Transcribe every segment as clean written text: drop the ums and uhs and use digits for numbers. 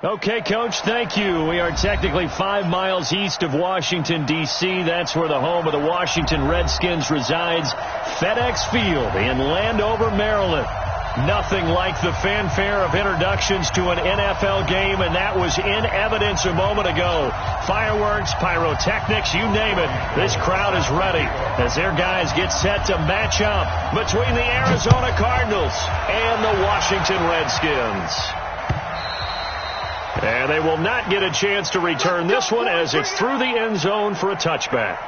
Okay, Coach, thank you. We are technically 5 miles east of Washington, D.C. That's where the home of the Washington Redskins resides. FedEx Field in Landover, Maryland. Nothing like the fanfare of introductions to an NFL game, and that was in evidence a moment ago. Fireworks, pyrotechnics, you name it. This crowd is ready as their guys get set to match up between the Arizona Cardinals and the Washington Redskins. And they will not get a chance to return this one as it's through the end zone for a touchback.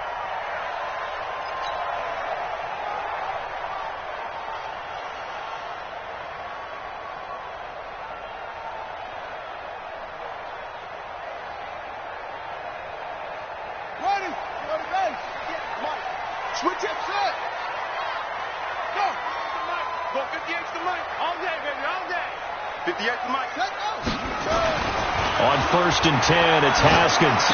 Switch it, set. Go. Go 58's the mic. All day, baby, all day. 58's the mic. Let's go. On 1st and 10, it's Haskins.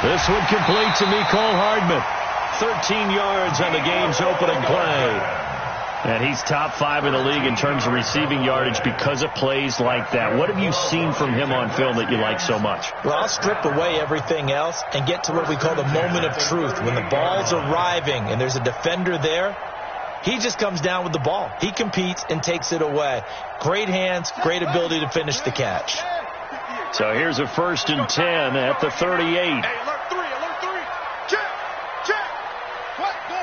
This one complete to Mecole Hardman. 13 yards on the game's opening play. And he's top 5 in the league in terms of receiving yardage because of plays like that. What have you seen from him on film that you like so much? Well, I'll strip away everything else and get to what we call the moment of truth. When the ball's arriving and there's a defender there, he just comes down with the ball. He competes and takes it away. Great hands, great ability to finish the catch. So here's a 1st and 10 at the 38. Hey, alert 3. Check. What? Go.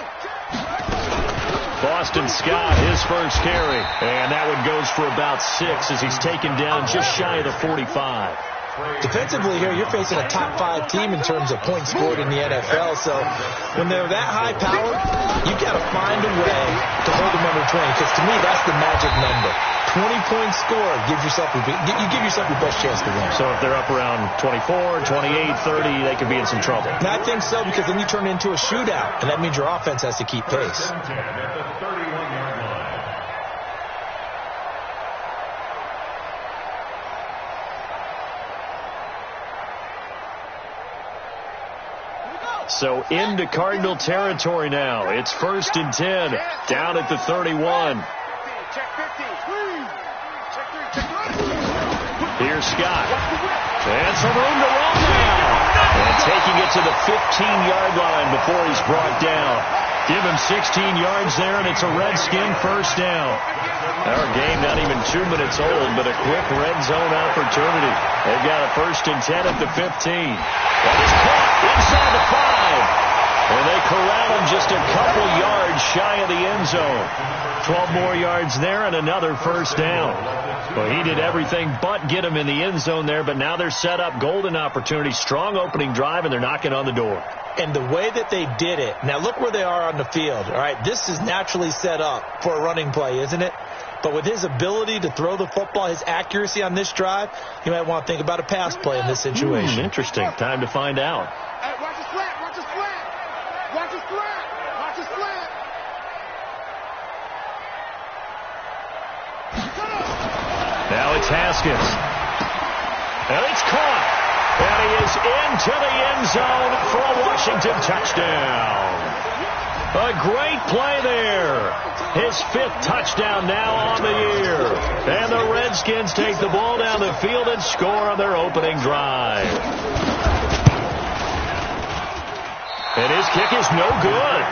Boston Scott, his first carry. And that one goes for about 6 as he's taken down just shy of the 45. Defensively here, you're facing a top 5 team in terms of points scored in the NFL. So when they're that high powered, you've got to find a way to hold them under 20. Because to me, that's the magic number. 20 points scored, you give yourself your best chance to win. So if they're up around 24, 28, 30, they could be in some trouble. And I think so, because then you turn it into a shootout, and that means your offense has to keep pace. So into Cardinal territory now. It's 1st and 10 down at the 31. Check 15. Here's Scott. And some room to run now. And taking it to the 15-yard line before he's brought down. Give him 16 yards there, and it's a Redskin first down. Our game not even 2 minutes old, but a quick red zone opportunity. They've got a 1st and 10 at the 15. That is caught inside the 5. And they corral him just a couple yards shy of the end zone. 12 more yards there and another first down. Well, he did everything but get him in the end zone there, but now they're set up. Golden opportunity, strong opening drive, and they're knocking on the door. And the way that they did it, now look where they are on the field. All right, this is naturally set up for a running play, isn't it? But with his ability to throw the football, his accuracy on this drive, you might want to think about a pass play in this situation. Interesting. Time to find out. Hey, watch his flat. Watch his flat. Watch his flat. Watch his flat. Now it's Haskins. And it's caught. And he is into the end zone for a Washington touchdown. A great play there. His 5th touchdown now on the year. And the Redskins take the ball down the field and score on their opening drive. And his kick is no good.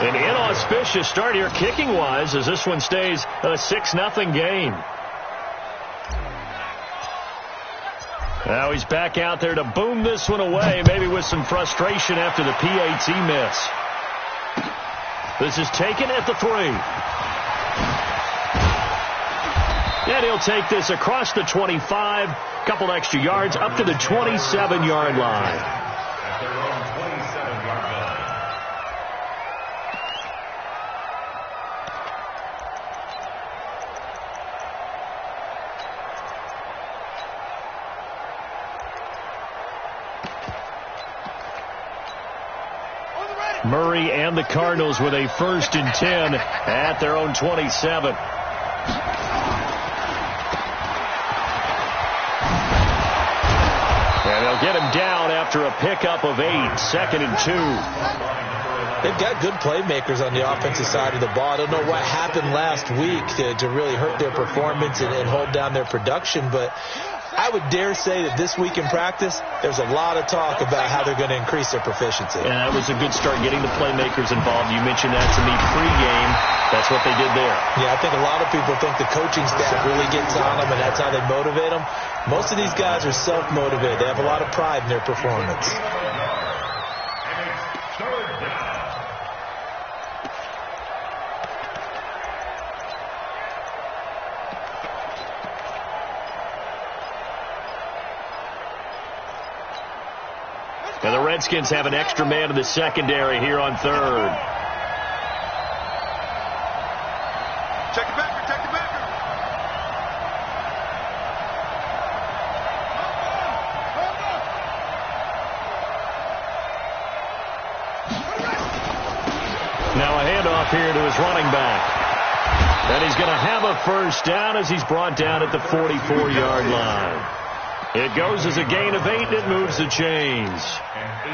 An inauspicious start here kicking-wise as this one stays a 6-0 game. Now he's back out there to boom this one away, maybe with some frustration after the PAT miss. This is taken at the 3. And he'll take this across the 25, couple extra yards, up to the 27-yard line. Murray and the Cardinals with a 1st and 10 at their own 27. And they'll get him down after a pickup of 8, 2nd and 2. They've got good playmakers on the offensive side of the ball. I don't know what happened last week to really hurt their performance and hold down their production, but I would dare say that this week in practice, there's a lot of talk about how they're going to increase their proficiency. And that was a good start, getting the playmakers involved. You mentioned that to me pregame. That's what they did there. Yeah, I think a lot of people think the coaching staff really gets on them, and that's how they motivate them. Most of these guys are self-motivated. They have a lot of pride in their performance. And the Redskins have an extra man in the secondary here on third. Check it back, check it back. Now a handoff here to his running back. And he's going to have a first down as he's brought down at the 44-yard line. It goes as a gain of 8, and it moves the chains.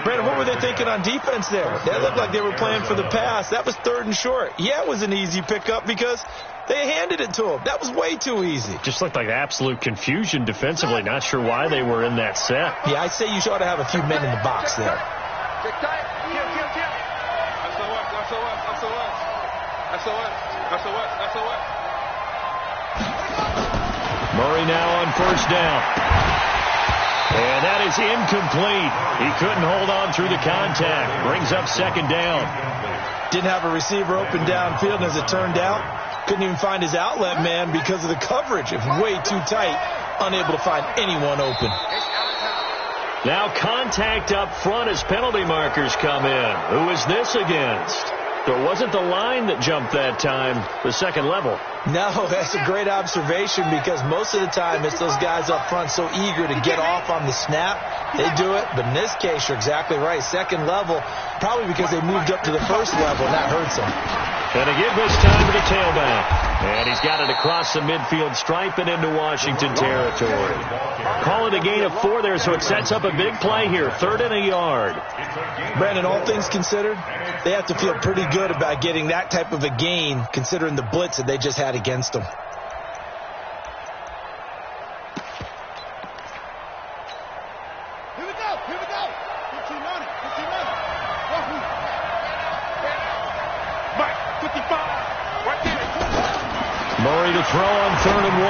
Brandon, what were they thinking on defense there? That looked like they were playing for the pass. That was 3rd and short. Yeah, it was an easy pickup because they handed it to him. That was way too easy. Just looked like absolute confusion defensively. Not sure why they were in that set. Yeah, I'd say you ought to have a few men in the box there. Murray now on first down. And that is incomplete. He couldn't hold on through the contact. Brings up 2nd down. Didn't have a receiver open downfield, and as it turned out, couldn't even find his outlet man because of the coverage. It was way too tight, unable to find anyone open. Now contact up front as penalty markers come in. Who is this against? So it wasn't the line that jumped that time, the second level. No, that's a great observation because most of the time it's those guys up front so eager to get off on the snap. They do it, but in this case, you're exactly right. Second level, probably because they moved up to the first level, and that hurts them. And a give this time to the tailback. And he's got it across the midfield stripe and into Washington territory. Call it a gain of 4 there, so it sets up a big play here. 3rd and a yard. Brandon, all things considered, they have to feel pretty good about getting that type of a gain considering the blitz that they just had against them. Here we go, here we go. 15 on it, 15 on it. Mike, 55, right there. Murray to throw on 3rd and 1.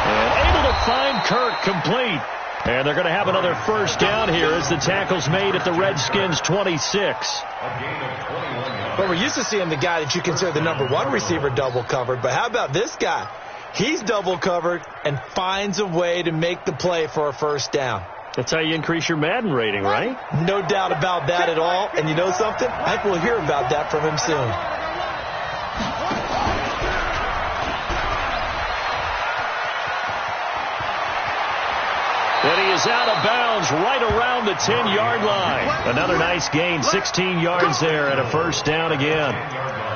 And able to find Kirk complete. And they're going to have another first down here as the tackle's made at the Redskins' 26. Well, we're used to seeing the guy that you consider the number 1 receiver double covered, but how about this guy? He's double covered and finds a way to make the play for a first down. That's how you increase your Madden rating, right? No doubt about that at all. And you know something? I think we'll hear about that from him soon. And he is out of bounds right around the 10-yard line. Another nice gain, 16 yards there, and a first down again.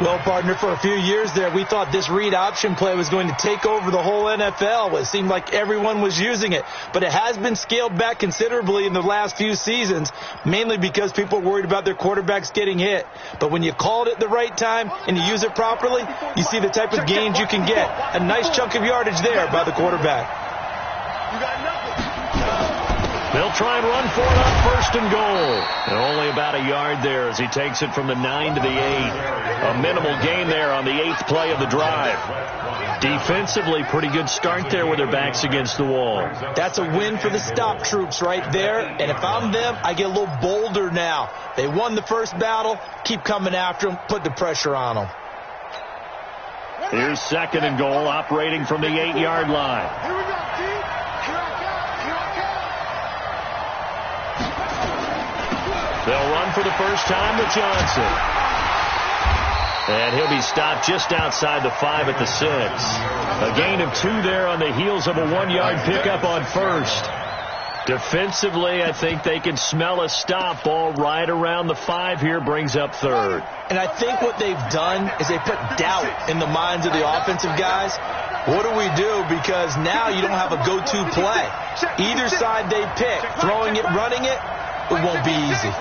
Well, partner, for a few years there, we thought this read option play was going to take over the whole NFL. It seemed like everyone was using it. But it has been scaled back considerably in the last few seasons, mainly because people are worried about their quarterbacks getting hit. But when you call it at the right time and you use it properly, you see the type of gains you can get. A nice chunk of yardage there by the quarterback. You got nothing. They'll try and run for it on 1st and goal. And only about a yard there as he takes it from the 9 to the 8. A minimal gain there on the 8th play of the drive. Defensively, pretty good start there with their backs against the wall. That's a win for the stop troops right there. And if I'm them, I get a little bolder now. They won the first battle. Keep coming after them. Put the pressure on them. Here's 2nd and goal, operating from the 8-yard line. Here we go, team. Here I come. Here I come. They'll run for the first time with Johnson. And he'll be stopped just outside the 5 at the 6. A gain of 2 there on the heels of a 1-yard pickup on 1st. Defensively, I think they can smell a stop. Ball right around the 5 here, brings up 3rd. And I think what they've done is they put doubt in the minds of the offensive guys. What do we do? Because now you don't have a go-to play. Either side they pick, throwing it, running it, it won't be easy.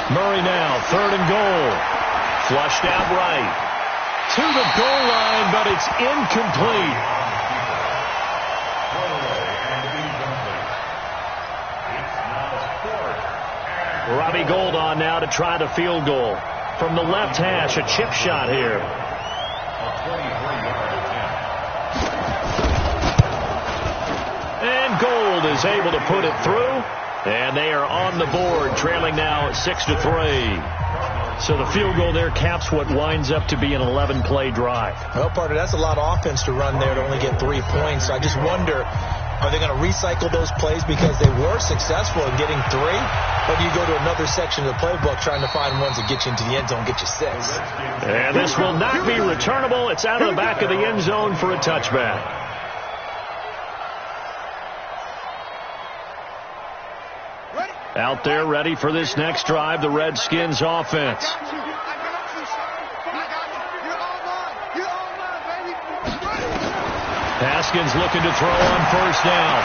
Murray now, 3rd and goal. Flushed out right. To the goal line, but it's incomplete. Robbie Gould on now to try the field goal. From the left hash, a chip shot here. And Gould is able to put it through. And they are on the board, trailing now 6-3. So the field goal there caps what winds up to be an 11-play drive. Well, partner, that's a lot of offense to run there to only get 3 points. So I just wonder, are they going to recycle those plays because they were successful in getting 3? Or do you go to another section of the playbook trying to find ones that get you into the end zone, get you 6? And this will not be returnable. It's out of the back of the end zone for a touchback. Out there ready for this next drive, the Redskins offense. Haskins looking to throw on first down.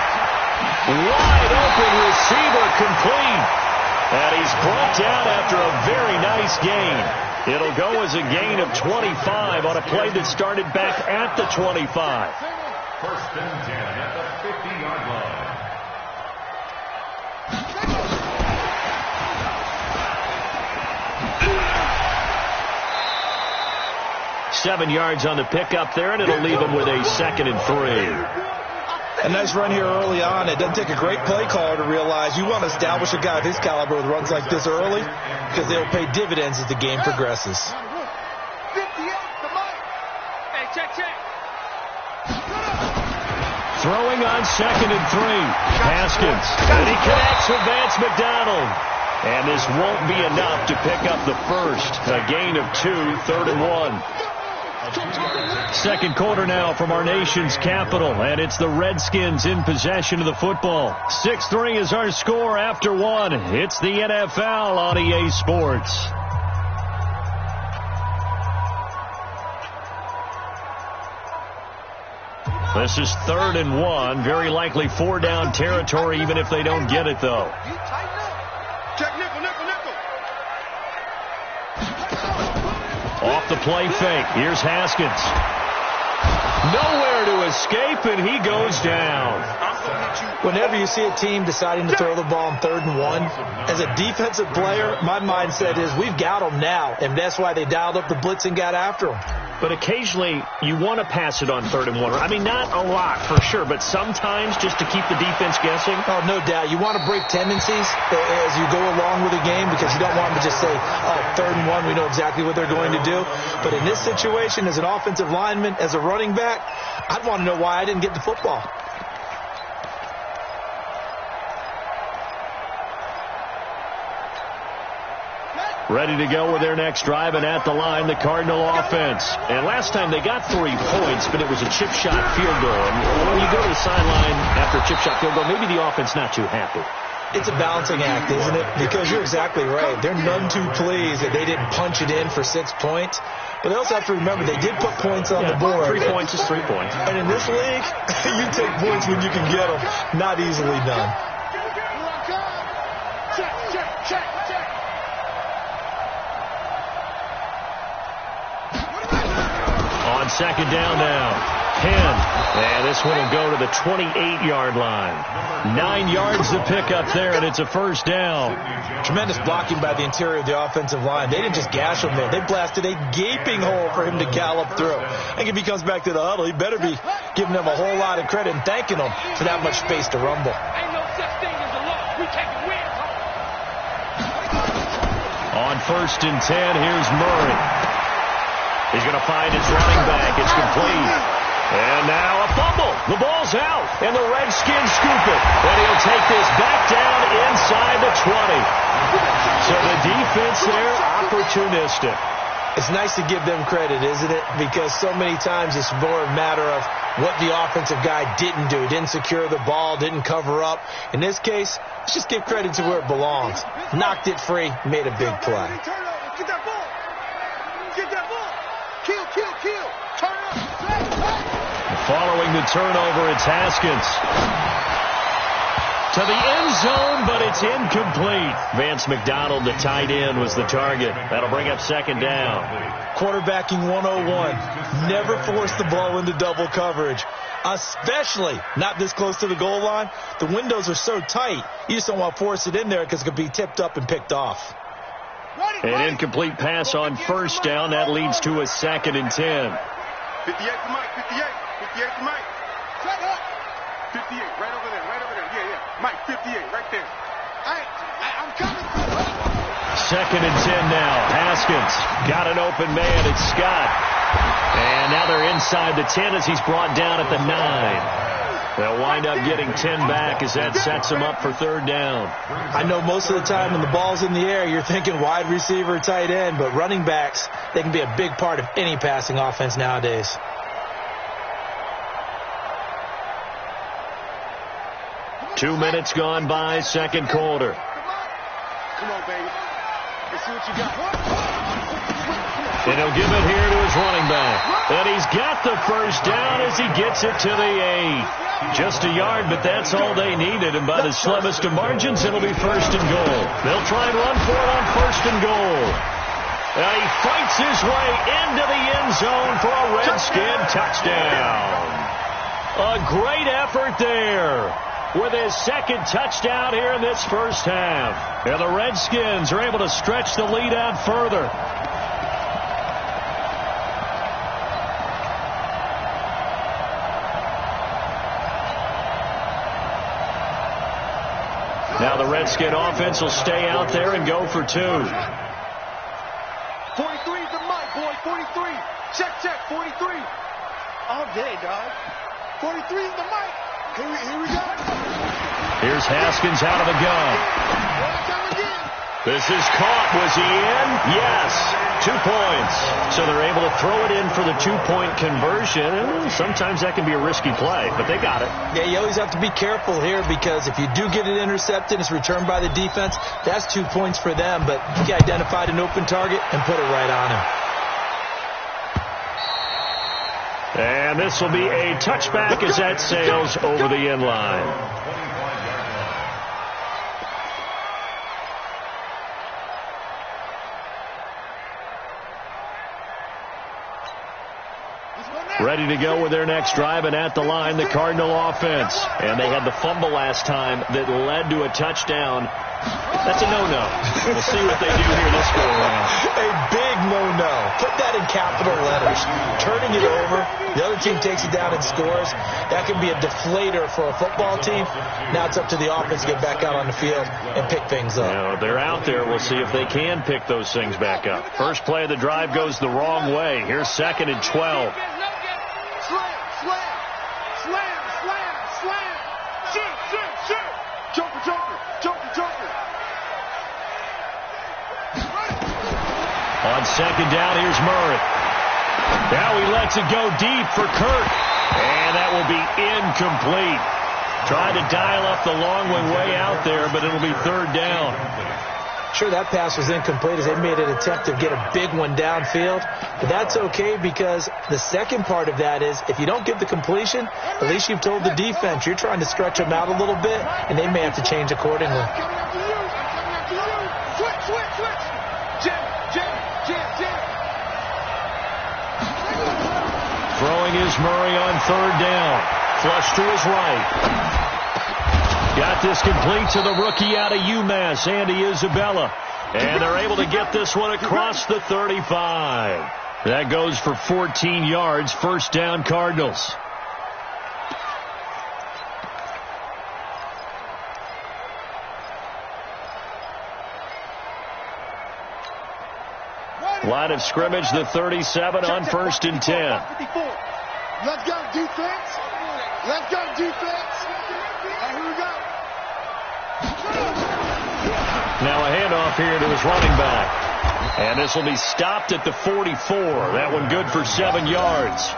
Wide open receiver complete. And he's brought down after a very nice gain. It'll go as a gain of 25 on a play that started back at the 25. First and 10 at the 50-yard line. 7 yards on the pickup there, and it'll leave him with a 2nd and 3. A nice run here early on. It doesn't take a great play caller to realize you want to establish a guy of his caliber with runs like this early because they'll pay dividends as the game progresses. Throwing on 2nd and 3. Haskins. And he connects with Vance McDonald. And this won't be enough to pick up the first. A gain of 2, 3rd and 1. Second quarter now from our nation's capital, and it's the Redskins in possession of the football. 6-3 is our score after 1. It's the NFL on EA Sports. This is 3rd and 1. Very likely 4-down territory, even if they don't get it, though. Check nickel, nickel, nickel. Off the play fake. Here's Haskins. Nowhere to escape, and he goes down. Whenever you see a team deciding to throw the ball on 3rd and 1, as a defensive player, my mindset is we've got them now, and that's why they dialed up the blitz and got after them. But occasionally, you want to pass it on 3rd and 1. I mean, not a lot for sure, but sometimes just to keep the defense guessing. Oh, no doubt. You want to break tendencies as you go along with the game because you don't want them to just say, oh, 3rd and 1, we know exactly what they're going to do. But in this situation, as an offensive lineman, as a running back, I'd want to know why I didn't get the football. Ready to go with their next drive, and at the line, the Cardinal offense. And last time they got 3 points, but it was a chip shot field goal. And when you go to the sideline after a chip shot field goal, maybe the offense not too happy. It's a balancing act, isn't it? Because you're exactly right. They're none too pleased that they didn't punch it in for 6 points. But they also have to remember they did put points on the board. 3 points is 3 points. And in this league, you take points when you can get them. Not easily done. Check, check, check, check. On 2nd down now. 10. And this one will go to the 28-yard line. 9 yards to pick up there, and it's a 1st down. Tremendous blocking by the interior of the offensive line. They didn't just gash him there. They blasted a gaping hole for him to gallop through. I think if he comes back to the huddle, he better be giving them a whole lot of credit and thanking them for that much space to rumble. Ain't no such thing as a loss. We take it wins home. On 1st and 10, here's Murray. He's going to find his running back. It's complete. And now a fumble. The ball's out. And the Redskins scoop it. And he'll take this back down inside the 20. So the defense there, opportunistic. It's nice to give them credit, isn't it? Because so many times it's more a matter of what the offensive guy didn't do. Didn't secure the ball, didn't cover up. In this case, let's just give credit to where it belongs. Knocked it free, made a big play. Get that ball. Get that ball. Kill, kill, kill. Turn up. Following the turnover, it's Haskins. To the end zone, but it's incomplete. Vance McDonald, the tight end, was the target. That'll bring up 2nd down. Quarterbacking 101. Never force the ball into double coverage. especially not this close to the goal line. The windows are so tight, you just don't want to force it in there because it could be tipped up and picked off. An incomplete pass on first down. That leads to a 2nd and 10. 58 to Mike, 58. 58 to Mike. Shut up. 58, right over there, right over there. Yeah, yeah. Mike, 58, right there. I'm coming. 2nd and 10 now. Haskins got an open man. It's Scott. And now they're inside the 10 as he's brought down at the 9. They'll wind up getting 10 back as that sets them up for 3rd down. I know most of the time when the ball's in the air, you're thinking wide receiver, tight end, but running backs, they can be a big part of any passing offense nowadays. Two minutes gone by, second quarter. Come on, baby. Let's see what you got. And he'll give it here to his running back. And he's got the first down as he gets it to the 8. Just a yard, but that's all they needed. And by the slimmest of margins, it'll be 1st and goal. They'll try and run for it on 1st and goal. And he fights his way into the end zone for a Redskin touchdown. A great effort there with his 2nd touchdown here in this first half. And the Redskins are able to stretch the lead out further. Now the Redskin offense will stay out there and go for 2. 43 is the Mike, boy. 43. Check, 43. All day, dog. 43 is the Mike. Here we go. Here's Haskins out of the gun. This is caught. Was he in? Yes. 2 points. So they're able to throw it in for the 2-point conversion. Sometimes that can be a risky play, but they got it. Yeah, you always have to be careful here because if you do get it intercepted, it's returned by the defense. That's 2 points for them, but he identified an open target and put it right on him. And this will be a touchback as that sails over the end line. Ready to go with their next drive, and at the line, the Cardinal offense. And they had the fumble last time that led to a touchdown. That's a no-no. We'll see what they do here this go around. A big no-no. Put that in capital letters. Turning it over, the other team takes it down and scores. That can be a deflator for a football team. Now it's up to the offense to get back out on the field and pick things up. You know, they're out there. We'll see if they can pick those things back up. First play of the drive goes the wrong way. Here's 2nd and 12. On 2nd down, here's Murray. Now he lets it go deep for Kirk. And that will be incomplete. Trying to dial up the long way out there, but it'll be 3rd down. Sure, that pass was incomplete as they made an attempt to get a big one downfield. But that's okay because the second part of that is if you don't get the completion, at least you've told the defense you're trying to stretch them out a little bit, and they may have to change accordingly. Throwing is Murray on 3rd down. Flush to his right. Got this complete to the rookie out of UMass, Andy Isabella. And they're able to get this one across the 35. That goes for 14 yards. 1st down, Cardinals. Line of scrimmage, the 37 on 1st and 10. Let's go, defense. Let's go, defense. Here we go. Now a handoff here to his running back. And this will be stopped at the 44. That one good for 7 yards.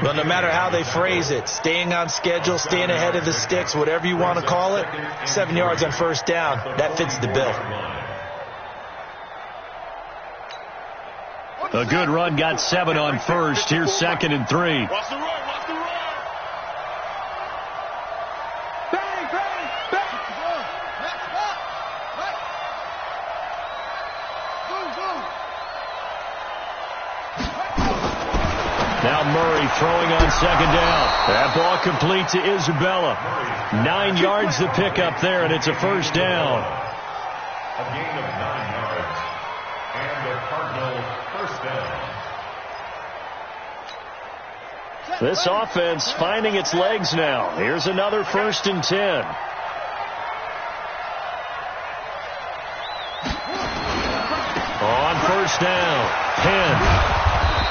But no matter how they phrase it, staying on schedule, staying ahead of the sticks, whatever you want to call it, 7 yards on 1st down, that fits the bill. A good run got 7 on 1st. Here's 2nd and 3. Watch the run, watch the run. Bang, bang, bang. Now Murray throwing on second down. That ball complete to Isabella. 9 yards to pick up there, and it's a first down. A gain of 9 yards. And the Cardinals first down. This offense finding its legs now. Here's another 1st and 10. On first down, Penn.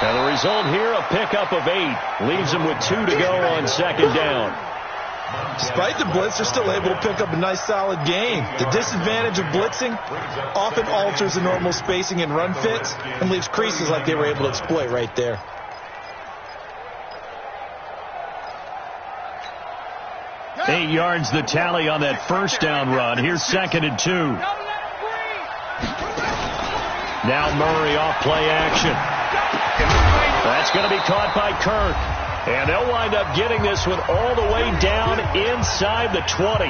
And the result here, a pickup of 8. Leaves them with 2 to go on second down. Despite the blitz, they're still able to pick up a nice, solid gain. The disadvantage of blitzing often alters the normal spacing and run fits and leaves creases like they were able to exploit right there. Eight yards the tally on that first down run. Here's 2nd and 2. Now Murray off play action. That's going to be caught by Kirk. And they'll wind up getting this one all the way down inside the 20.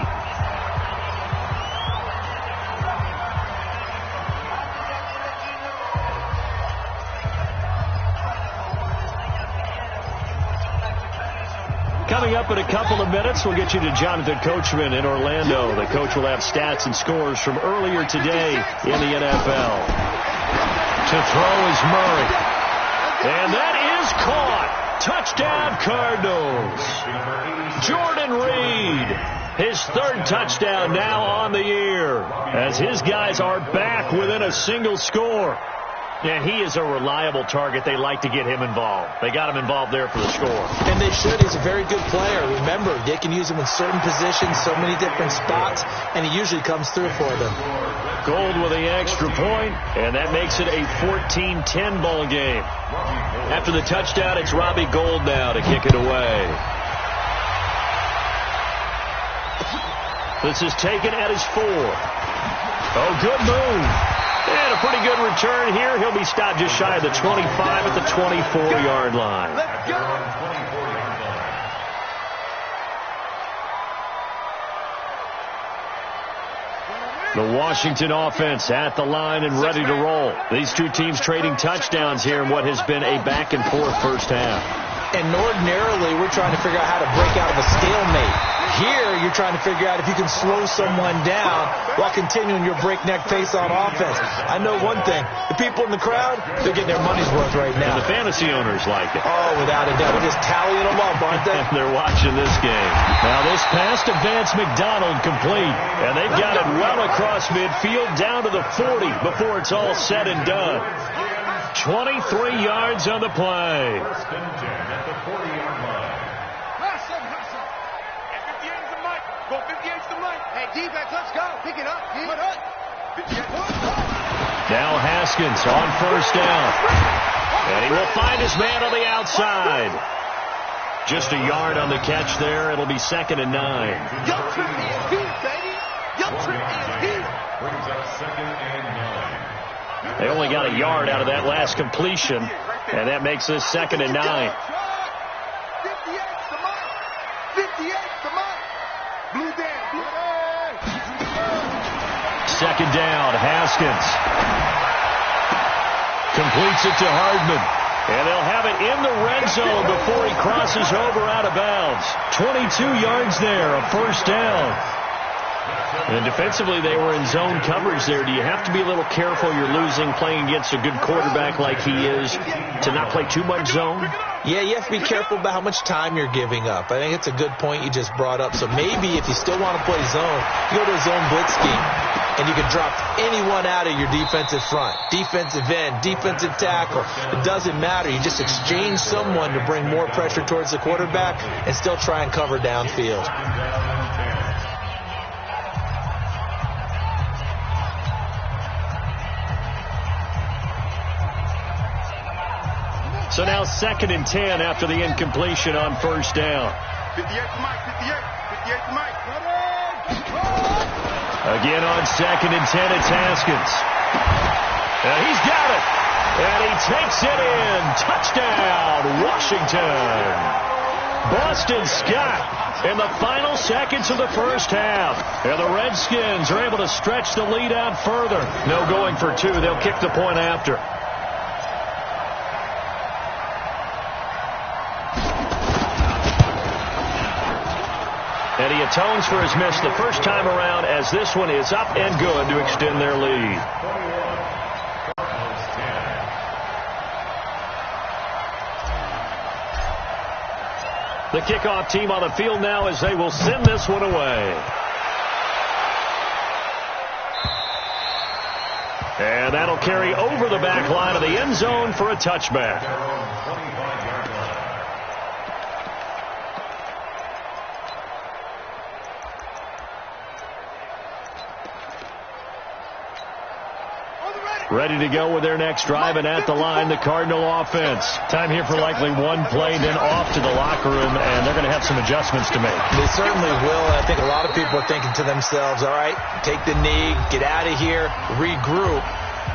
Coming up in a couple of minutes, we'll get you to Jonathan Coachman in Orlando. The coach will have stats and scores from earlier today in the NFL. To throw is Murray. And that is caught. Touchdown, Cardinals. Jordan Reed, his 3rd touchdown now on the year, as his guys are back within a single score. Yeah, he is a reliable target. They like to get him involved. They got him involved there for the score. And they should. He's a very good player. Remember, they can use him in certain positions, so many different spots, and he usually comes through for them. Gold with the extra point, and that makes it a 14-10 ball game. After the touchdown, it's Robbie Gould now to kick it away. This is taken at his 4. Oh, good move. And a pretty good return here. He'll be stopped just shy of the 25 at the 24-yard line. Let's go. The Washington offense at the line and ready to roll. These two teams trading touchdowns here in what has been a back-and-forth first half. And ordinarily, we're trying to figure out how to break out of a stalemate. Here, you're trying to figure out if you can slow someone down while continuing your breakneck pace on offense. I know one thing. The people in the crowd, they're getting their money's worth right now. And the fantasy owners like it. Oh, without a doubt. They're just tallying them up, aren't they? They're watching this game. Now this pass to Vance McDonald complete. And they've got it well across midfield down to the 40 before it's all said and done. 23 yards on the play. First and 10 at the 40-yard line. Hustle. At 58's the mic. Go 58's the mic. Hey, defense, let's go. Pick it up. Put up. 58. Now Haskins on first down. And he will find his man on the outside. Just a yard on the catch there. It'll be 2nd and 9. Yo, Trip is here, baby. Yo, Trip is here. Brings up 2nd and 9. They only got a yard out of that last completion, and that makes this 2nd and 9. 58's the mic. 58's the mic. Blue down. Second down, Haskins. Completes it to Hardman. And they'll have it in the red zone before he crosses over out of bounds. 22 yards there, a first down. And defensively, they were in zone coverage there. Do you have to be a little careful? You're losing, playing against a good quarterback like he is, to not play too much zone? Yeah, you have to be careful about how much time you're giving up. I think it's a good point you just brought up. So maybe if you still want to play zone, you go to a zone blitz scheme, and you can drop anyone out of your defensive front, defensive end, defensive tackle. It doesn't matter. You just exchange someone to bring more pressure towards the quarterback and still try and cover downfield. So now 2nd and 10 after the incompletion on first down. 58's the mic. 58's the mic. Again on 2nd and 10, it's Haskins. And he's got it. And he takes it in. Touchdown, Washington. Boston Scott in the final seconds of the first half. And the Redskins are able to stretch the lead out further. No going for 2. They'll kick the point after. atones for his miss the first time around, as this one is up and good to extend their lead. The kickoff team on the field now as they will send this one away. And that'll carry over the back line of the end zone for a touchback. Ready to go with their next drive, and at the line, the Cardinal offense. Time here for likely one play, then off to the locker room, and they're going to have some adjustments to make. They certainly will. I think a lot of people are thinking to themselves, all right, take the knee, get out of here, regroup.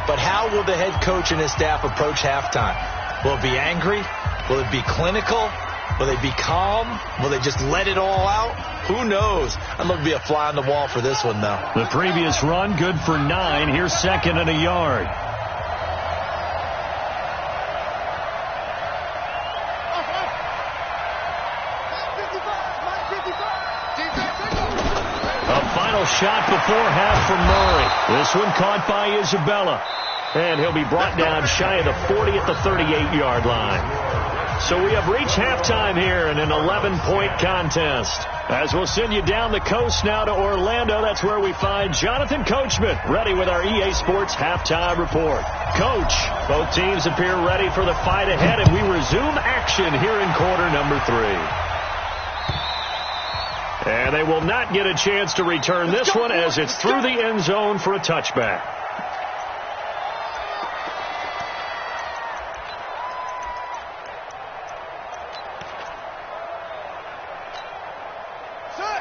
But how will the head coach and his staff approach halftime? Will it be angry? Will it be clinical? Will they be calm? Will they just let it all out? Who knows? I'd love to be a fly on the wall for this one, though. The previous run, good for 9. Here's second and a yard. A final shot before half from Murray. This one caught by Isabella. And he'll be brought down shy of the 40 at the 38-yard line. So we have reached halftime here in an 11-point contest. As we'll send you down the coast now to Orlando, that's where we find Jonathan Coachman ready with our EA Sports halftime report. Coach, both teams appear ready for the fight ahead, and we resume action here in quarter number 3. And they will not get a chance to return this one as it's through the end zone for a touchback.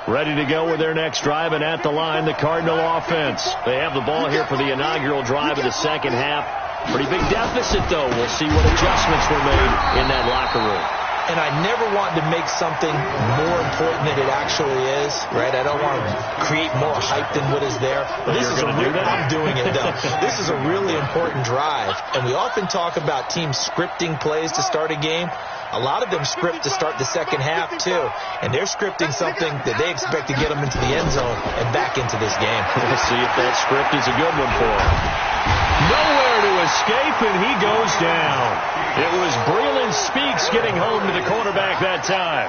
Ready to go with their next drive, and at the line, the Cardinal offense. They have the ball here for the inaugural drive of the second half. Pretty big deficit, though. We'll see what adjustments were made in that locker room. And I never want to make something more important than it actually is, right? I don't want to create more hype than what is there. But this is I'm doing it, though. This is a really important drive, and we often talk about teams scripting plays to start a game. A lot of them script to start the second half, too. And they're scripting something that they expect to get them into the end zone and back into this game. We'll see if that script is a good one for them. Nowhere to escape, and he goes down. It was Breland Speaks getting home to the quarterback that time.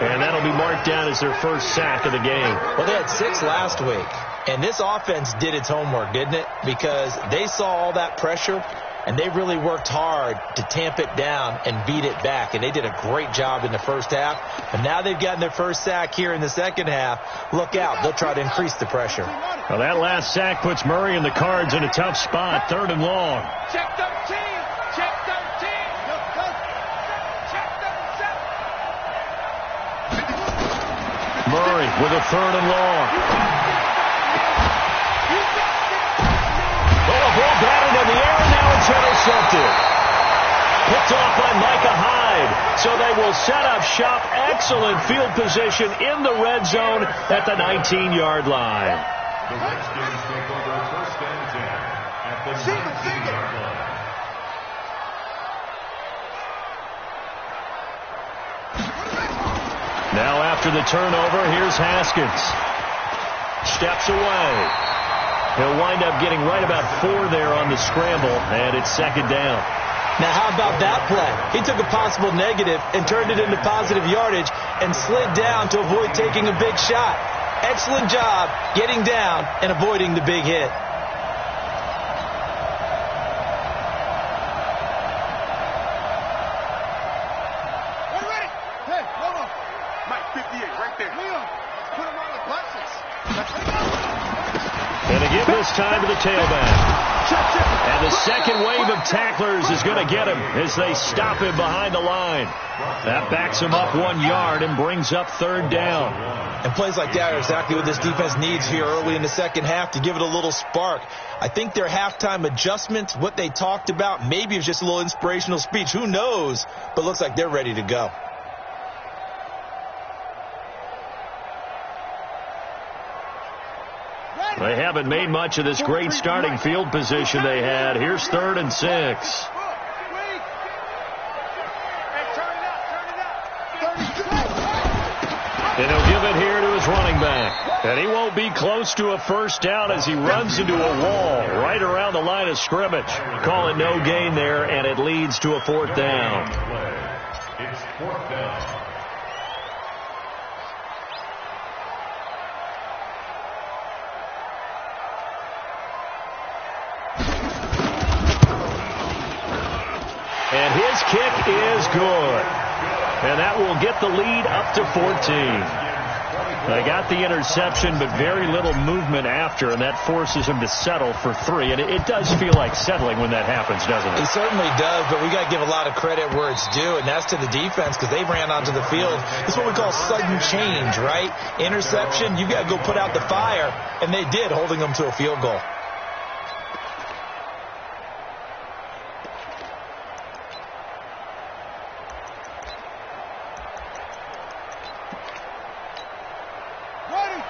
And that'll be marked down as their first sack of the game. Well, they had 6 last week. And this offense did its homework, didn't it? Because they saw all that pressure, and they really worked hard to tamp it down and beat it back. And they did a great job in the first half. And now they've gotten their first sack here in the second half. Look out. They'll try to increase the pressure. Well, that last sack puts Murray and the Cards in a tough spot, 3rd and long. Check 13. Check 13. Check 37. Murray with a 3rd and long. Ball batted in the air, and now it's intercepted. Picked off by Micah Hyde. So they will set up shop. Excellent field position in the red zone at the 19-yard line. The Redskins take over 1st and 10 at the 19-yard line. Now after the turnover, here's Haskins. Steps away. He'll wind up getting right about 4 there on the scramble, and it's 2nd down. Now, how about that play? He took a possible negative and turned it into positive yardage and slid down to avoid taking a big shot. Excellent job getting down and avoiding the big hit. Ready? Hey, hold on. Mike, 58, right there. Leon, put him on the boxes. And they give this time to the tailback. And the second wave of tacklers is going to get him as they stop him behind the line. That backs him up 1 yard and brings up 3rd down. And plays like that are exactly what this defense needs here early in the second half to give it a little spark. I think their halftime adjustment, what they talked about, maybe it's just a little inspirational speech. Who knows? But looks like they're ready to go. They haven't made much of this great starting field position they had. Here's 3rd and 6. And he'll give it here to his running back. And he won't be close to a first down as he runs into a wall right around the line of scrimmage. Call it no gain there, and it leads to a fourth down. It's fourth down. And his kick is good. And that will get the lead up to 14. They got the interception, but very little movement after, and that forces him to settle for 3. And it does feel like settling when that happens, doesn't it? It certainly does, but we got to give a lot of credit where it's due, and that's to the defense because they ran onto the field. It's what we call sudden change, right? Interception, you got to go put out the fire, and they did, holding them to a field goal.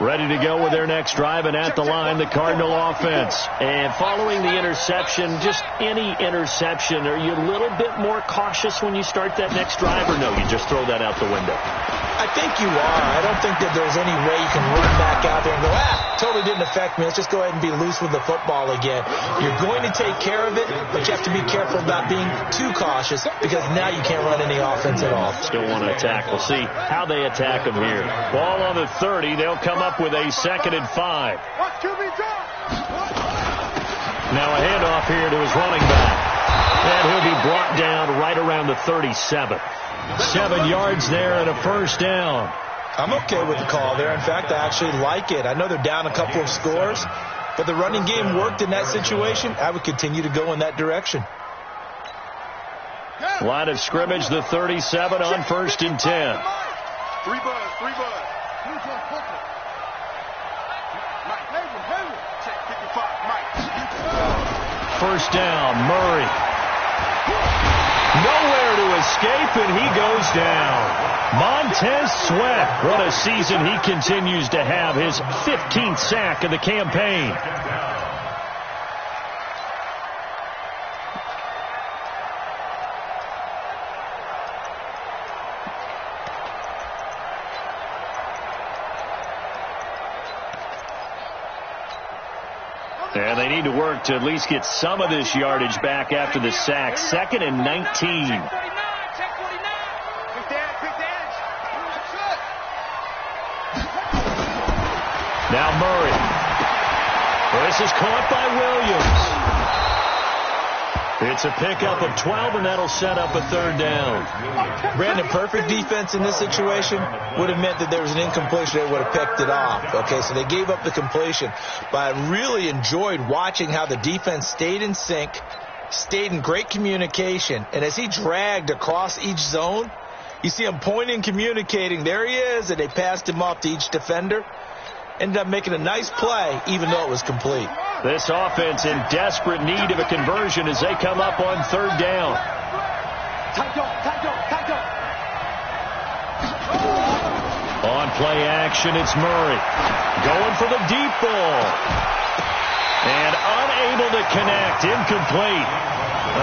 Ready to go with their next drive, and at the line, the Cardinal offense. And following the interception, just any interception, are you a little bit more cautious when you start that next drive, or no, you just throw that out the window? I think you are. I don't think that there's any way you can run back out there and go, totally didn't affect me. Let's just go ahead and be loose with the football again. You're going to take care of it, but you have to be careful about being too cautious because now you can't run any offense at all. Still want to attack. We'll see how they attack them here. Ball on the 30. They'll come up with a 2nd and 5. Now a handoff here to his running back. And he'll be brought down right around the 37. 7 yards there and a first down. I'm okay with the call there. In fact, I actually like it. I know they're down a couple of scores, but the running game worked in that situation. I would continue to go in that direction. Line of scrimmage, the 37 on 1st and 10. 3 buzz. Check 55, Mike. First down, Murray. Nowhere to escape, and he goes down. Montez Sweat. What a season he continues to have. His 15th sack of the campaign. And they need to work to at least get some of this yardage back after the sack. 2nd and 19. Now Murray. This is caught by Williams. It's a pickup of 12, and that'll set up a 3rd down. Brandon, perfect defense in this situation would have meant that there was an incompletion. They would have picked it off. Okay, so they gave up the completion. But I really enjoyed watching how the defense stayed in sync, stayed in great communication. And as he dragged across each zone, you see him pointing, communicating. There he is, and they passed him off to each defender. Ended up making a nice play, even though it was complete. This offense in desperate need of a conversion as they come up on 3rd down. On play action, it's Murray. Going for the deep ball. And unable to connect. Incomplete.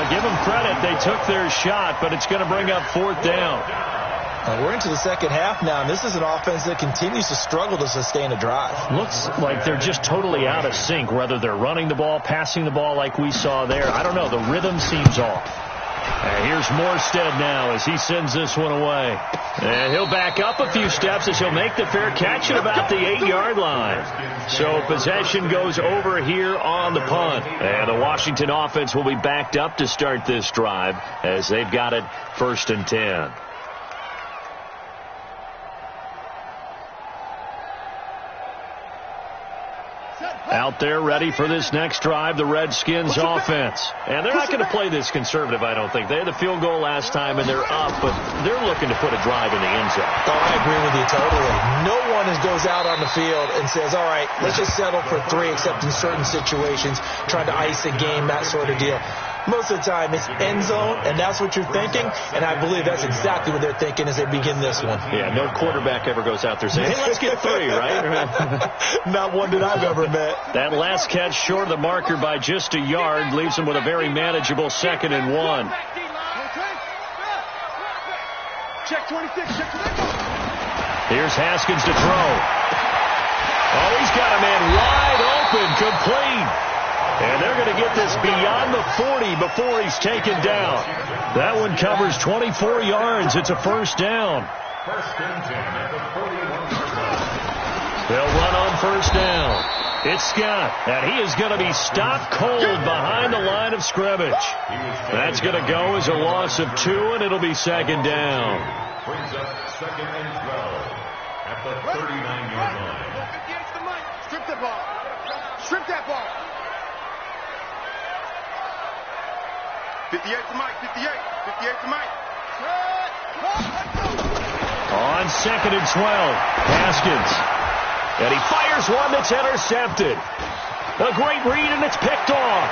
Give them credit. They took their shot, but it's going to bring up 4th down. We're into the second half now, and this is an offense that continues to struggle to sustain a drive. Looks like they're just totally out of sync, whether they're running the ball, passing the ball like we saw there. I don't know. The rhythm seems off. And here's Morstead now as he sends this one away. And he'll back up a few steps as he'll make the fair catch at about the 8-yard line. So possession goes over here on the punt. And the Washington offense will be backed up to start this drive as they've got it 1st and 10. Out there ready for this next drive, the Redskins offense. And they're not going to play this conservative, I don't think. They had the field goal last time, and they're up, but they're looking to put a drive in the end zone. Oh, I agree with you totally. No one goes out on the field and says, all right, let's just settle for 3, except in certain situations, trying to ice a game, that sort of deal. Most of the time, it's end zone, and that's what you're thinking, and I believe that's exactly what they're thinking as they begin this one. Yeah, no quarterback ever goes out there saying, hey, let's get 3, right? Not one that I've ever met. That last catch short of the marker by just a yard leaves them with a very manageable 2nd and 1. Check 26, check 26. Here's Haskins to throw. Oh, he's got a man wide open, complete. And they're going to get this beyond the 40 before he's taken down. That one covers 24 yards. It's a first down. First and 10 at the 41-yard line. They'll run on first down. It's Scott, and he is going to be stopped cold behind the line of scrimmage. That's going to go as a loss of 2, and it'll be second down. Brings up second and 12 at the 39-yard line. Strip the ball. Strip that ball. 58 to Mike. 58 to Mike. On second and 12, Haskins. And he fires one that's intercepted. A great read, and it's picked off.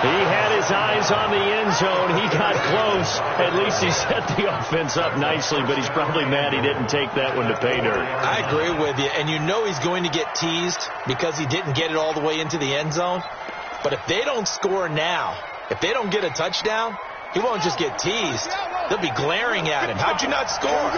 He had his eyes on the end zone. He got close. At least he set the offense up nicely, but he's probably mad he didn't take that one to pay dirt. I agree with you, and you know he's going to get teased because he didn't get it all the way into the end zone. But if they don't score now, if they don't get a touchdown, he won't just get teased. They'll be glaring at him. How'd you not score?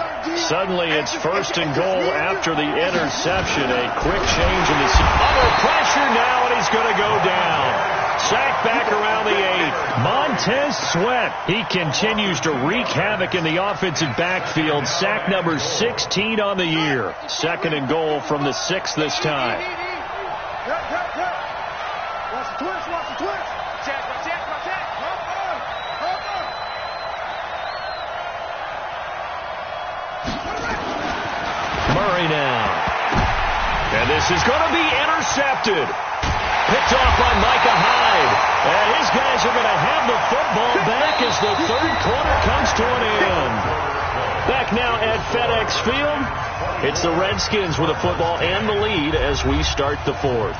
Suddenly it's first and goal after the interception. A quick change in the under pressure now, and he's going to go down. Sacked back around the 8. Montez Sweat. He continues to wreak havoc in the offensive backfield. Sack number 16 on the year. Second and goal from the 6 this time. Watch the twist. Watch the twist. Check. Murray now. And this is going to be intercepted. Picked off by Micah Hyde. And his guys are going to have the football back as the third quarter comes to an end. Back now at FedEx Field. It's the Redskins with the football and the lead as we start the fourth.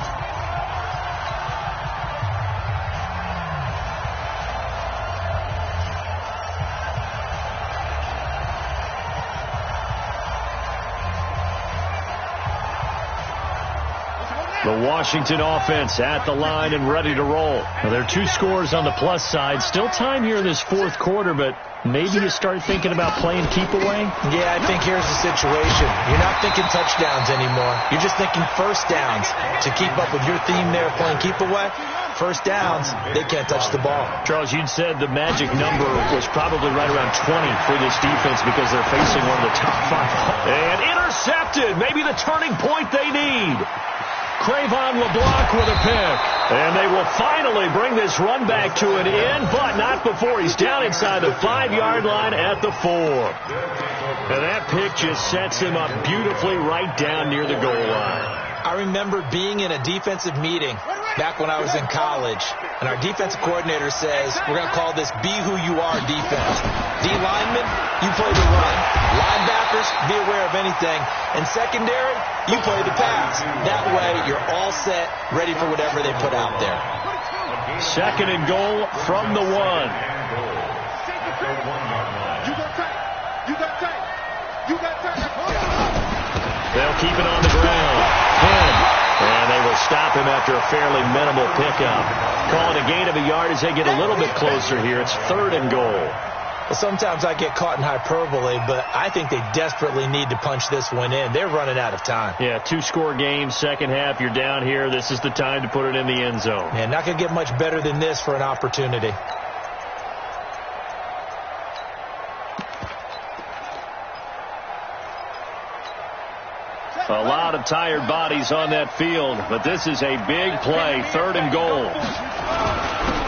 The Washington offense at the line and ready to roll. Well, there are 2 scores on the plus side. Still time here in this fourth quarter, but maybe you start thinking about playing keep away? Yeah, I think here's the situation. You're not thinking touchdowns anymore. You're just thinking first downs. To keep up with your theme there, playing keep away, first downs, they can't touch the ball. Charles, you'd said the magic number was probably right around 20 for this defense because they're facing one of the top 5. And intercepted. Maybe the turning point they need. Crayvon LeBlanc with a pick. And they will finally bring this run back to an end, but not before he's down inside the 5-yard line at the 4. And that pick just sets him up beautifully right down near the goal line. I remember being in a defensive meeting back when I was in college, and our defensive coordinator says, we're going to call this Be Who You Are defense. D-linemen, you play the run. Linebackers, be aware of anything. And secondary, you play the pass. That way, you're all set, ready for whatever they put out there. Second and goal from the 1. They'll keep it on the ground. And they will stop him after a fairly minimal pickup. Calling a gain of a yard as they get a little bit closer here. It's third and goal. Well, sometimes I get caught in hyperbole, but I think they desperately need to punch this one in. They're running out of time. Yeah, 2-score game, second half. You're down here. This is the time to put it in the end zone. Man, not going to get much better than this for an opportunity. A lot of tired bodies on that field, but this is a big play, third and goal.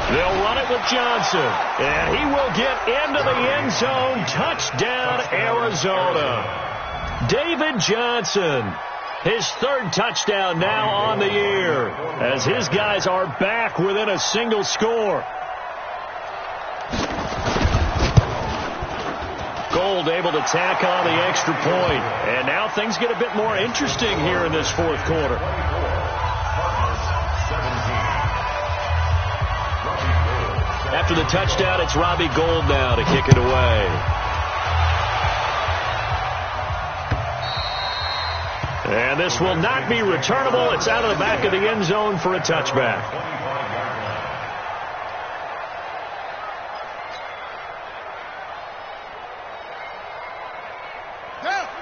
They'll run it with Johnson, and he will get into the end zone. Touchdown, Arizona. David Johnson, his third touchdown now on the year, as his guys are back within a single score. Gold able to tack on the extra point. And now things get a bit more interesting here in this fourth quarter. After the touchdown, it's Robbie Gould now to kick it away. And this will not be returnable. It's out of the back of the end zone for a touchback.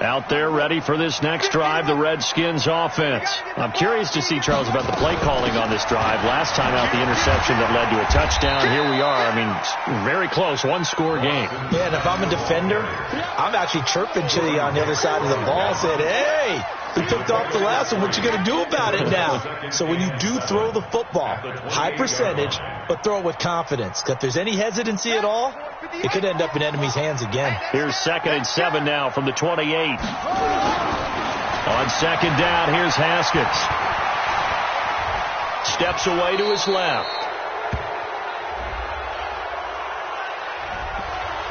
Out there ready for this next drive, the Redskins offense. I'm curious to see, Charles, about the play calling on this drive. Last time out, the interception that led to a touchdown. Here we are. I mean, very close, one-score game. Yeah, and if I'm a defender, I'm actually chirping to you on the other side of the ball, saying, hey, we picked off the last one. What you going to do about it now? So when you do throw the football, high percentage, but throw it with confidence. If there's any hesitancy at all, it could end up in enemy's hands again. Here's 2nd and 7 now from the 28. On 2nd down, here's Haskins. Steps away to his left.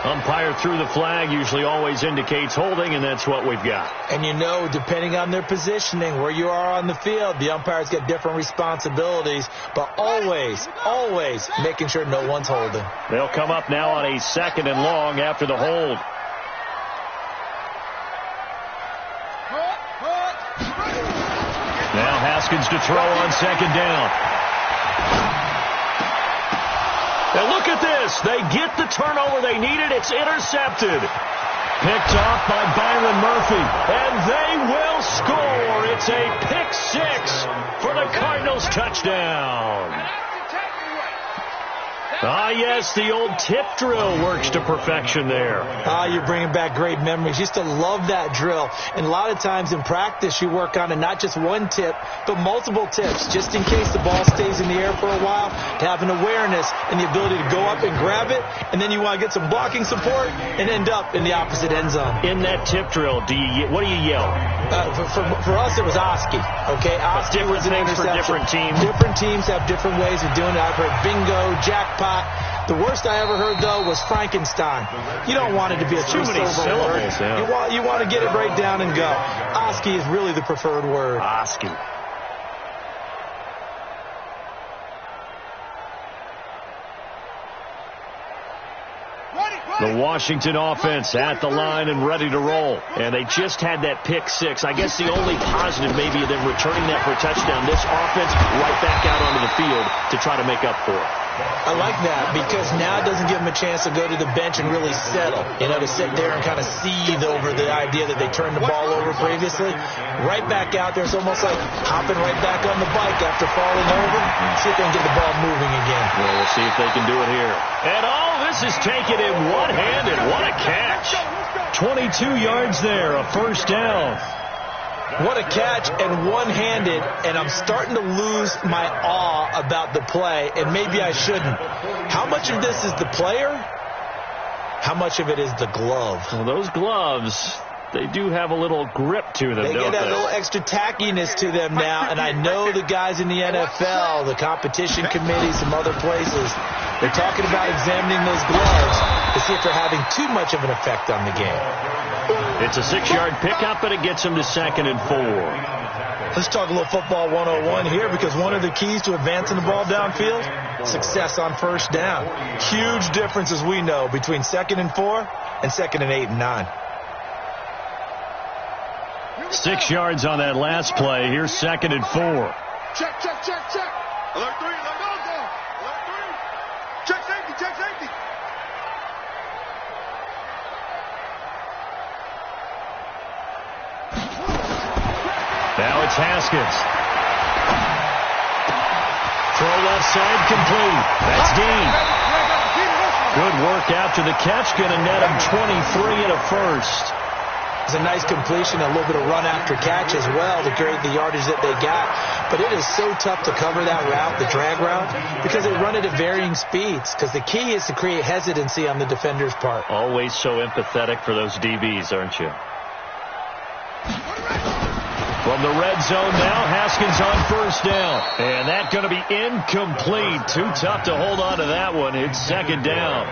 Umpire threw the flag, usually always indicates holding, and that's what we've got. And you know, depending on their positioning, where you are on the field, the umpires get different responsibilities, but always, always making sure no one's holding. They'll come up now on a 2nd and long after the hold. Now Haskins to throw on 2nd down. Now look at this. They get the turnover they needed. It's intercepted. Picked off by Byron Murphy. And they will score. It's a pick 6 for the Cardinals touchdown. Ah, yes, the old tip drill works to perfection there. Ah, you're bringing back great memories. Used to love that drill. And a lot of times in practice, you work on it, not just one tip, but multiple tips, just in case the ball stays in the air for a while, to have an awareness and the ability to go up and grab it, and then you want to get some blocking support and end up in the opposite end zone. In that tip drill, what do you yell? For us, it was Oski. Okay, Oski was an interception. For different teams. Different teams have different ways of doing it. I've heard bingo, jackpot. The worst I ever heard, though, was Frankenstein. You don't want it to be a too many syllables. Yeah. You want to get it right down and go. Oski is really the preferred word. Oski. The Washington offense at the line and ready to roll. And they just had that pick 6. I guess the only positive maybe of them returning that for a touchdown. This offense right back out onto the field to try to make up for it. I like that because now it doesn't give them a chance to go to the bench and really settle. You know, to sit there and kind of seethe over the idea that they turned the ball over previously. Right back out there. It's almost like hopping right back on the bike after falling over. See if they can get the ball moving again. Well, we'll see if they can do it here. And all this is taken in one-handed. What a catch. 22 yards there, a first down. What a catch, and one-handed, and I'm starting to lose my awe about the play, and maybe I shouldn't. How much of this is the player? How much of it is the glove? Well, those gloves, they do have a little grip to them, don't they? They get that little extra tackiness to them now, and I know the guys in the NFL, the competition committee, some other places, they're talking about examining those gloves to see if they're having too much of an effect on the game. It's a 6-yard pickup, and it gets him to 2nd and 4. Let's talk a little football 101 here, because one of the keys to advancing the ball downfield, success on first down. Huge difference, as we know, between 2nd and 4 and 2nd and 8 and 9. 6 yards on that last play. Here's 2nd and 4. Check, check, check, check. Alert 3, alert go. Alert 3. Check safety, check safety. Now it's Haskins. Throw left side complete. That's Dean. Good work after the catch. Going to net him 23 and a first. It's a nice completion, a little bit of run after catch as well to create the yardage that they got. But it is so tough to cover that route, the drag route, because they run it at varying speeds. Because the key is to create hesitancy on the defender's part. Always so empathetic for those DBs, aren't you? From the red zone now, Haskins on first down. And that's going to be incomplete. Too tough to hold on to that one. It's 2nd down.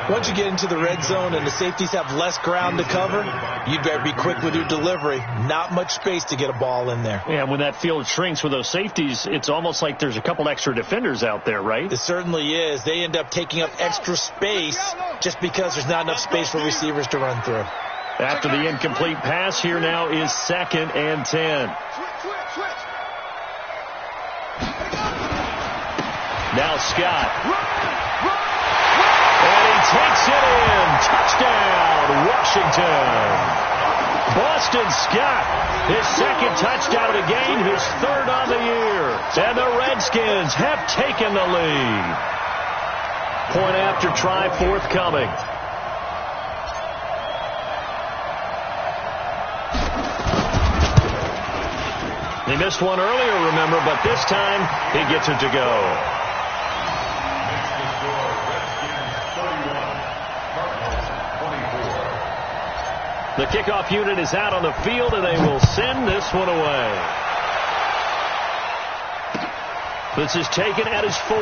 Once you get into the red zone and the safeties have less ground to cover, you'd better be quick with your delivery. Not much space to get a ball in there. Yeah, when that field shrinks with those safeties, it's almost like there's a couple extra defenders out there, right? It certainly is. They end up taking up extra space just because there's not enough space for receivers to run through. After the incomplete pass, here now is 2nd and 10. Now Scott. And he takes it in. Touchdown, Washington. Boston Scott, his second touchdown of the game, his third on the year. And the Redskins have taken the lead. Point after try forthcoming. He missed one earlier, remember, but this time he gets it to go. The kickoff unit is out on the field, and they will send this one away. This is taken at his 4.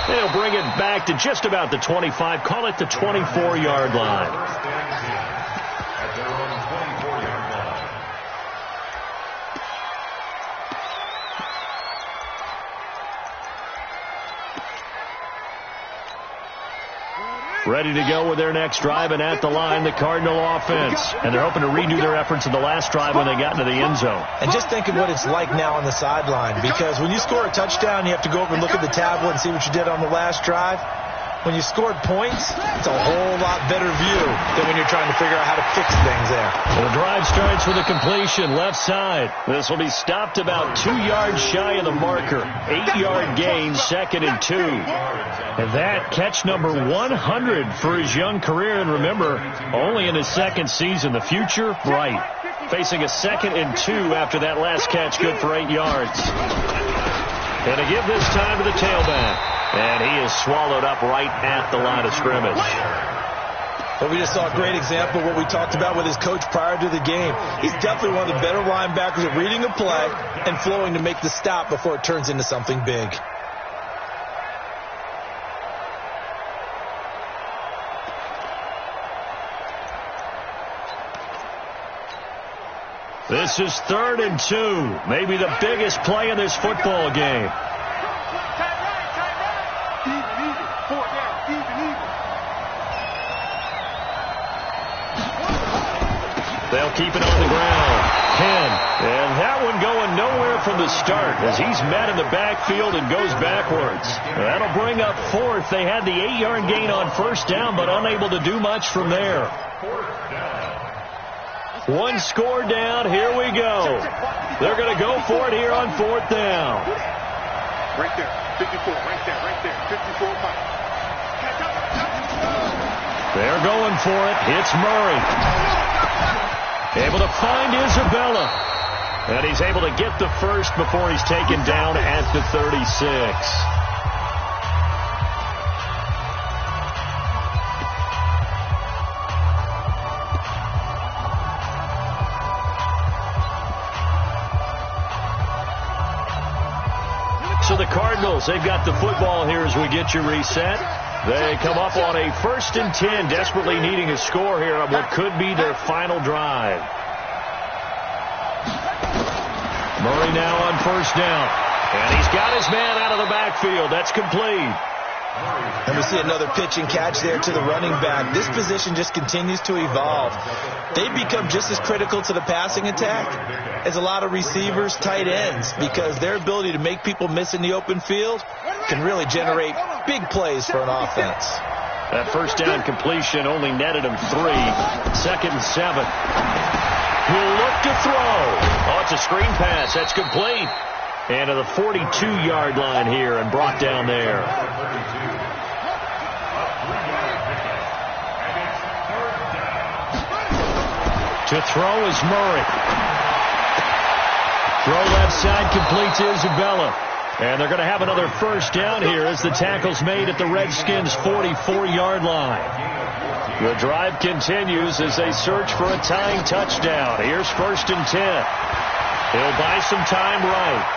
They'll bring it back to just about the 25. Call it the 24-yard line. At their own 24-yard line. Ready to go with their next drive, and at the line, the Cardinal offense. And they're hoping to redo their efforts in the last drive when they got into the end zone. And just think of what it's like now on the sideline, because when you score a touchdown, you have to go over and look at the tablet and see what you did on the last drive. When you scored points, it's a whole lot better view than when you're trying to figure out how to fix things there. Well, the drive starts with a completion, left side. This will be stopped about 2 yards shy of the marker. 8-yard gain, 2nd and 2. And that catch number 100 for his young career. And remember, only in his second season. The future, bright. Facing a 2nd and 2 after that last catch, good for 8 yards. And to give this time to the tailback. And he is swallowed up right at the line of scrimmage. Well, we just saw a great example of what we talked about with his coach prior to the game. He's definitely one of the better linebackers at reading a play and flowing to make the stop before it turns into something big. This is 3rd and 2. Maybe the biggest play in this football game. They'll keep it on the ground. 10. And that one going nowhere from the start as he's met in the backfield and goes backwards. That'll bring up 4th. They had the 8-yard gain on 1st down, but unable to do much from there. 1 score down. Here we go. They're going to go for it here on 4th down. Right there. 54. Right there. 54. They're going for it. It's Murray. Able to find Isabella. And he's able to get the first before he's taken down at the 36. So the Cardinals, they've got the football here as we get you reset. They come up on a 1st and 10, desperately needing a score here on what could be their final drive. Murray now on 1st down. And he's got his man out of the backfield. That's complete. And we see another pitch and catch there to the running back. This position just continues to evolve. They become just as critical to the passing attack as a lot of receivers, tight ends, because their ability to make people miss in the open field can really generate big plays for an offense. That 1st down completion only netted him 3. 2nd and 7. He'll look to throw. Oh, it's a screen pass. That's complete. And to the 42-yard line here and brought down there. To throw is Murray. Throw left side completes Isabella. And they're going to have another 1st down here as the tackle's made at the Redskins' 44-yard line. The drive continues as they search for a tying touchdown. Here's 1st and 10. He'll buy some time right.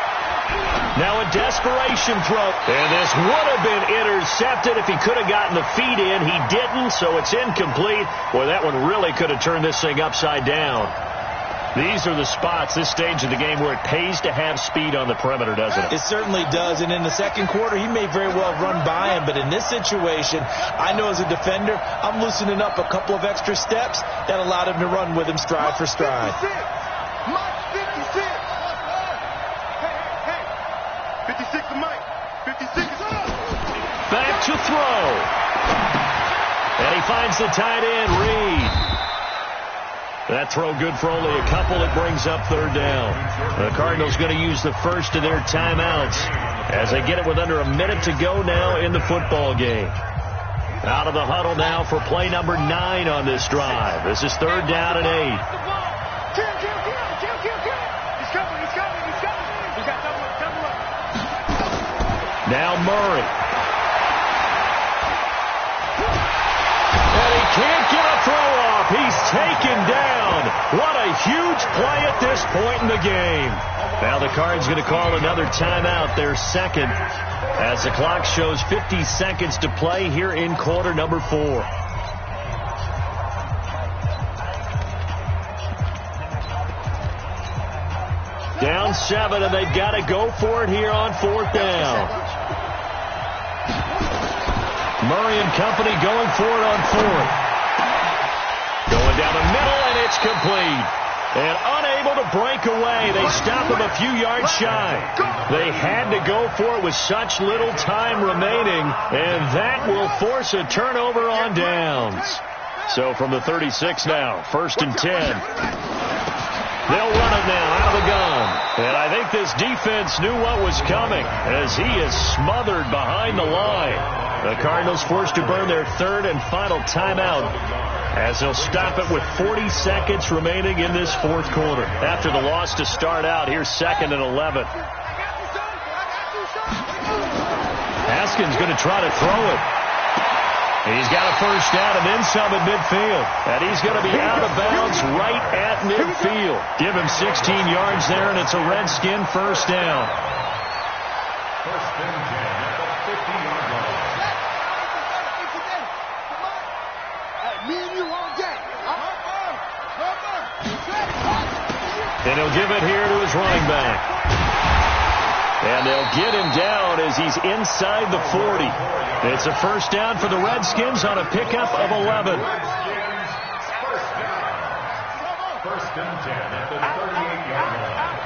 Now a desperation throw. And this would have been intercepted if he could have gotten the feet in. He didn't, so it's incomplete. Boy, that one really could have turned this thing upside down. These are the spots, this stage of the game, where it pays to have speed on the perimeter, doesn't it? It certainly does. And in the second quarter, he may very well run by him. But in this situation, I know as a defender, I'm loosening up a couple of extra steps that allowed him to run with him stride for stride. 56 to Mike. 56 is up. back to throw. And he finds the tight end, Reed. That throw good for only a couple. It brings up third down. The Cardinals going to use the first of their timeouts as they get it with under a minute to go now in the football game. Out of the huddle now for play number 9 on this drive. This is third down and 8. Now Murray. And he can't get a throw off. He's taken down. What a huge play at this point in the game. Now the Cards going to call another timeout, their second, as the clock shows 50 seconds to play here in quarter number 4. Down 7, and they've got to go for it here on fourth down. Murray and company going for it on fourth. Going down the middle, and it's complete. And unable to break away. They stop him a few yards shy. They had to go for it with such little time remaining, and that will force a turnover on downs. So from the 36 now, first and 10. They'll run it now out of the gun. And I think this defense knew what was coming as he is smothered behind the line. The Cardinals forced to burn their third and final timeout as they'll stop it with 40 seconds remaining in this fourth quarter. After the loss to start out, here's second and 11. Haskins going to try to throw it. He's got a first down and then some at midfield. And he's going to be out of bounds right at midfield. Give him 16 yards there, and it's a Redskin first down. First and 10 at the 50-yard line. And he'll give it here to his running back. And they'll get him down as he's inside the 40. It's a first down for the Redskins on a pickup of 11. First and 10 at the 38-yard line.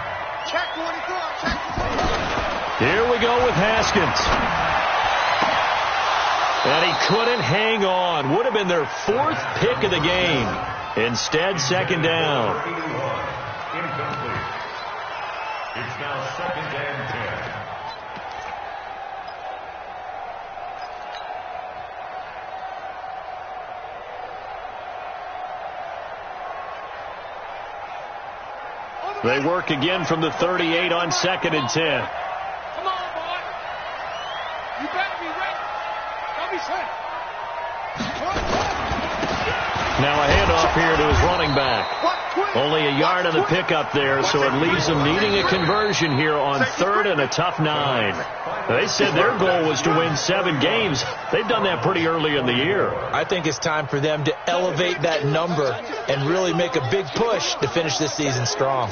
Here we go with Haskins. And he couldn't hang on. Would have been their fourth pick of the game. Instead, second down. Incomplete. It's now second and 10. They work again from the 38 on second and 10. Come on, boy. You better be ready. Don't be slick. Now a handoff here to his running back. Only a yard on the pickup there, so it leaves them needing a conversion here on third and a tough 9. They said their goal was to win 7 games. They've done that pretty early in the year. I think it's time for them to elevate that number and really make a big push to finish this season strong.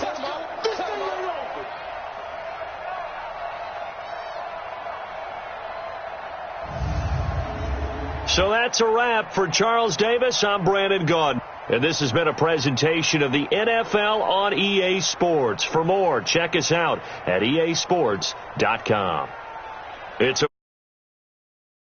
So that's a wrap for Charles Davis. I'm Brandon Gaudin. And this has been a presentation of the NFL on EA Sports. For more, check us out at easports.com. It's a